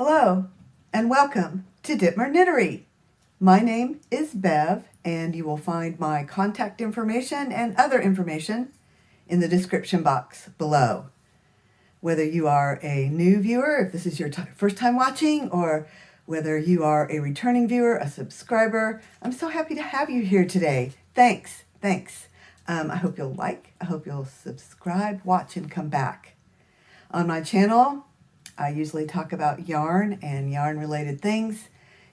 Hello and welcome to Dittmer Knittery. My name is Bev and you will find my contact information and other information in the description box below. Whether you are a new viewer, if this is your first time watching, or whether you are a returning viewer, a subscriber, I'm so happy to have you here today. Thanks. I hope you'll I hope you'll subscribe, watch, and come back. On my channel, I usually talk about yarn and yarn-related things,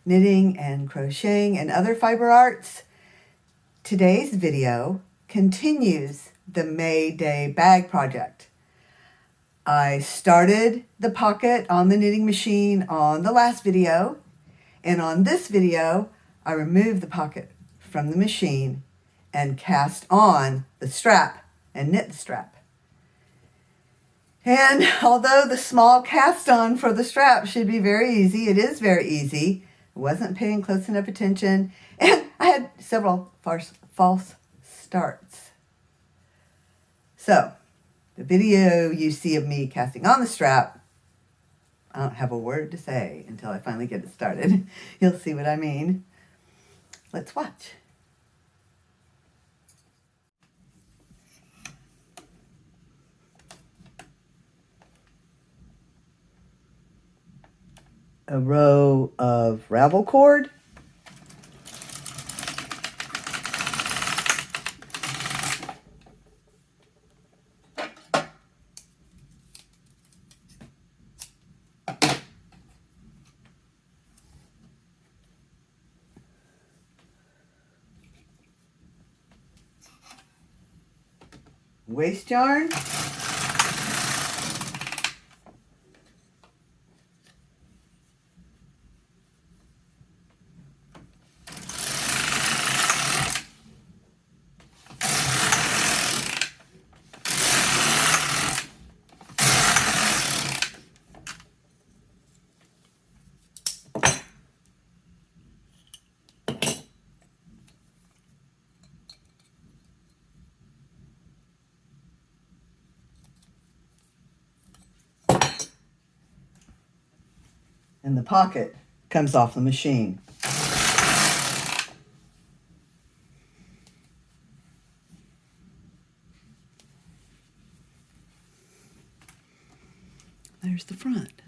knitting and crocheting and other fiber arts. Today's video continues the May Day bag project. I started the pocket on the knitting machine on the last video, and on this video, I removed the pocket from the machine and cast on the strap and knit the strap. And although the small cast on for the strap should be very easy, it is very easy. I wasn't paying close enough attention, and I had several false starts. So, the video you see of me casting on the strap, I don't have a word to say until I finally get it started. You'll see what I mean. Let's watch. A row of ravel cord, waste yarn, and the pocket comes off the machine. There's the front.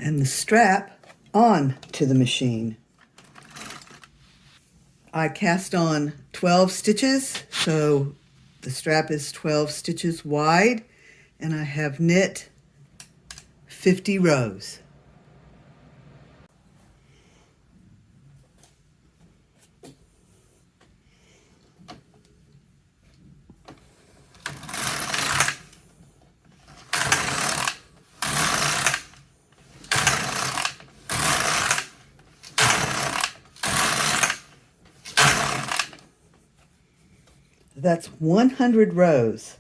and the strap on to the machine. I cast on 12 stitches, so the strap is 12 stitches wide, and I have knit 50 rows. That's 100 rows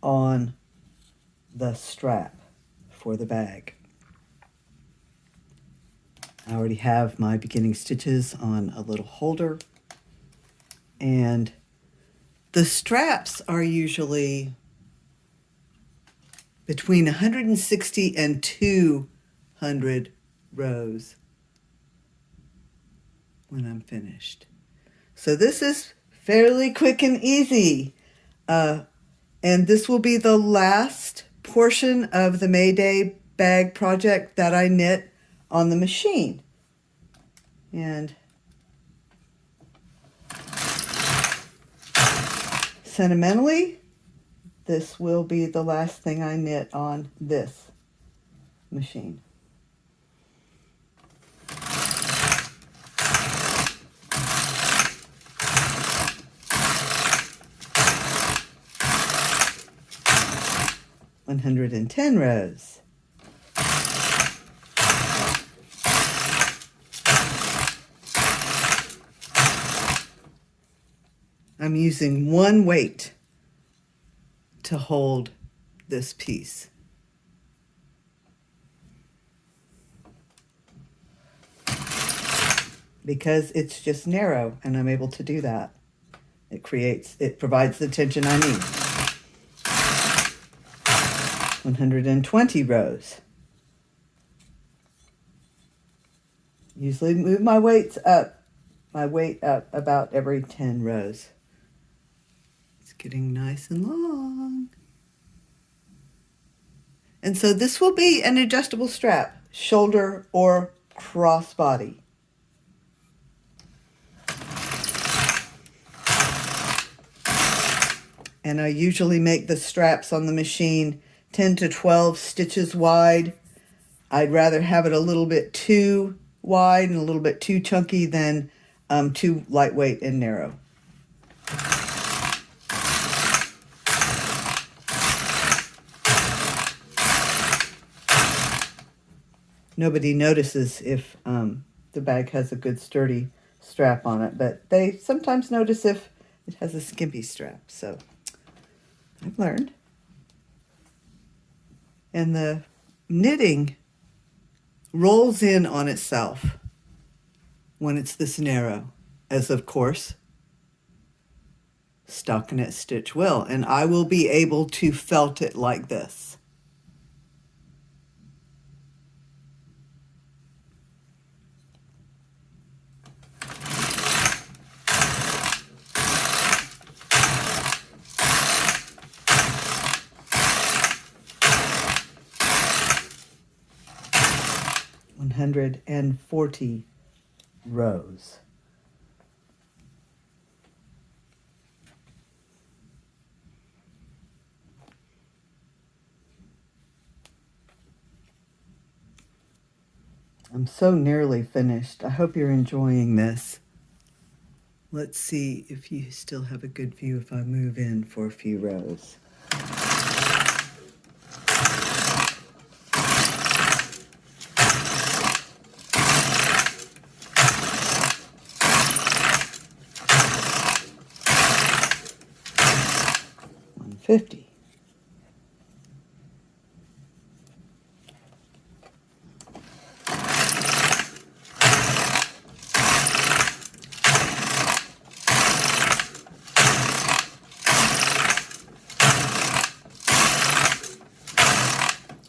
on the strap for the bag. I already have my beginning stitches on a little holder, and the straps are usually between 160 and 200 rows when I'm finished. So this is fairly quick and easy. And this will be the last portion of the May Day bag project that I knit on the machine. And sentimentally, this will be the last thing I knit on this machine. $110 rows. I'm using one weight to hold this piece. Because it's just narrow and I'm able to do that. It provides the tension I need. 120 rows. Usually move my weight up about every 10 rows. It's getting nice and long. And so this will be an adjustable strap, shoulder or crossbody. And I usually make the straps on the machine 10 to 12 stitches wide. I'd rather have it a little bit too wide and a little bit too chunky than too lightweight and narrow. Nobody notices if the bag has a good sturdy strap on it, but they sometimes notice if it has a skimpy strap. So I've learned. And the knitting rolls in on itself when it's this narrow, as of course stockinette stitch will, and I will be able to felt it like this. $140 rows. I'm so nearly finished. I hope you're enjoying this. Let's see if you still have a good view if I move in for a few rows. $150.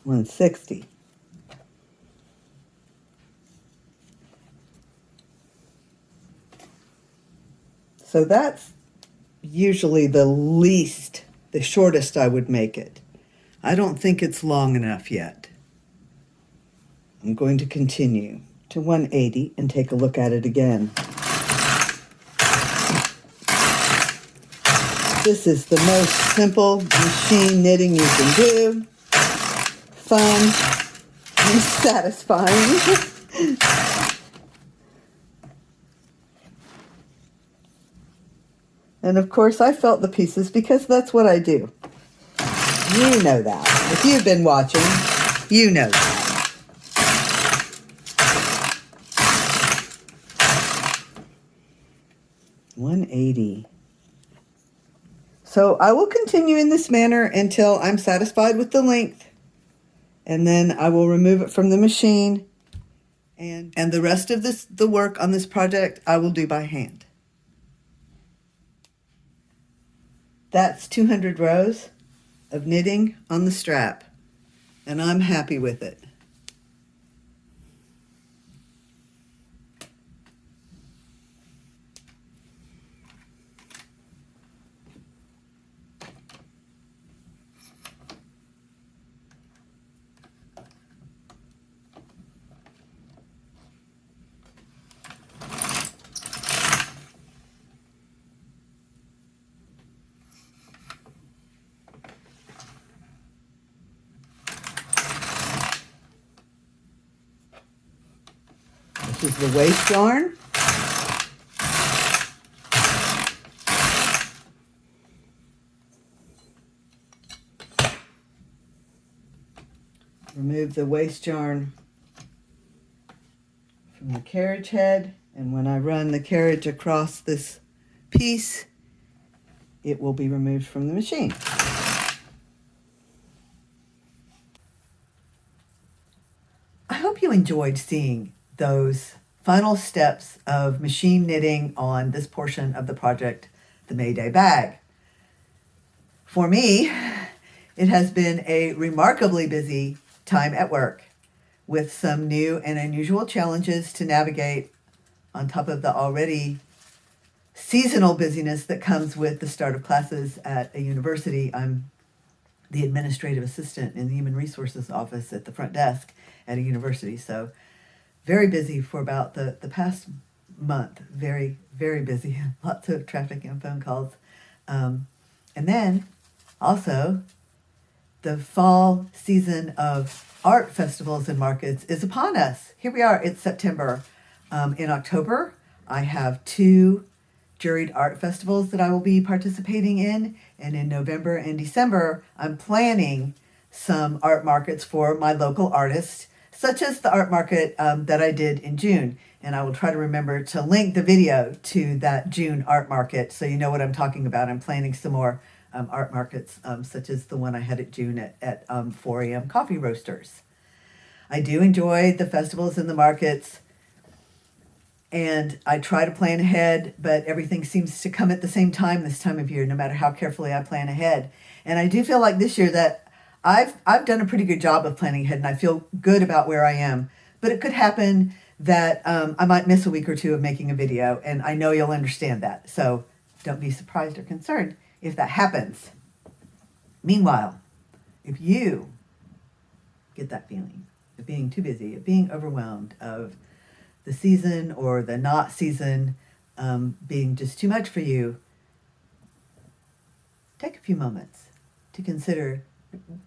$160. So that's usually the shortest I would make it. I don't think it's long enough yet. I'm going to continue to 180 and take a look at it again. This is the most simple machine knitting you can do. Fun and satisfying. And of course I felt the pieces because that's what I do. You know that. If you've been watching, you know that. $180. So I will continue in this manner until I'm satisfied with the length, and then I will remove it from the machine, and the rest of the work on this project I will do by hand. That's 200 rows of knitting on the strap, and I'm happy with it. This is the waste yarn. Remove the waste yarn from the carriage head, and when I run the carriage across this piece, it will be removed from the machine. I hope you enjoyed seeing those final steps of machine knitting on this portion of the project, the May Day bag. For me, it has been a remarkably busy time at work with some new and unusual challenges to navigate on top of the already seasonal busyness that comes with the start of classes at a university. I'm the administrative assistant in the Human Resources office at the front desk at a university, so very busy for about the past month. Very, very busy. Lots of traffic and phone calls. And then also the fall season of art festivals and markets is upon us. Here we are, it's September. In October, I have 2 juried art festivals that I will be participating in. And in November and December, I'm planning some art markets for my local artists, such as the art market that I did in June. And I will try to remember to link the video to that June art market so you know what I'm talking about. I'm planning some more art markets, such as the one I had at June at 4 a.m. Coffee Roasters. I do enjoy the festivals and the markets, and I try to plan ahead, but everything seems to come at the same time this time of year, no matter how carefully I plan ahead. And I do feel like this year that I've done a pretty good job of planning ahead, and I feel good about where I am. But it could happen that I might miss a week or two of making a video, and I know you'll understand that. So don't be surprised or concerned if that happens. Meanwhile, if you get that feeling of being too busy, of being overwhelmed, of the season or the not season being just too much for you, take a few moments to consider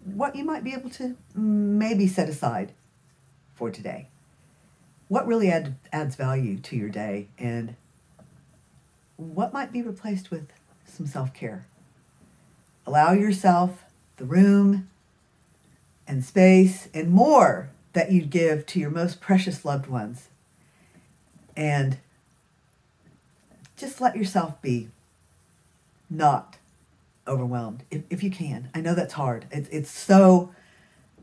what you might be able to maybe set aside for today. What really adds value to your day, and what might be replaced with some self-care. Allow yourself the room and space and more that you'd give to your most precious loved ones. And just let yourself be not overwhelmed if you can. I know that's hard. It's so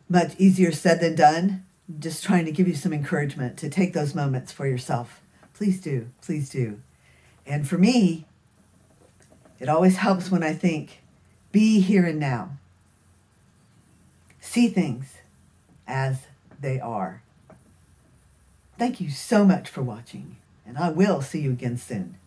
much easier said than done. Just trying to give you some encouragement to take those moments for yourself. Please do. Please do. And for me, it always helps when I think, be here and now. See things as they are. Thank you so much for watching, and I will see you again soon.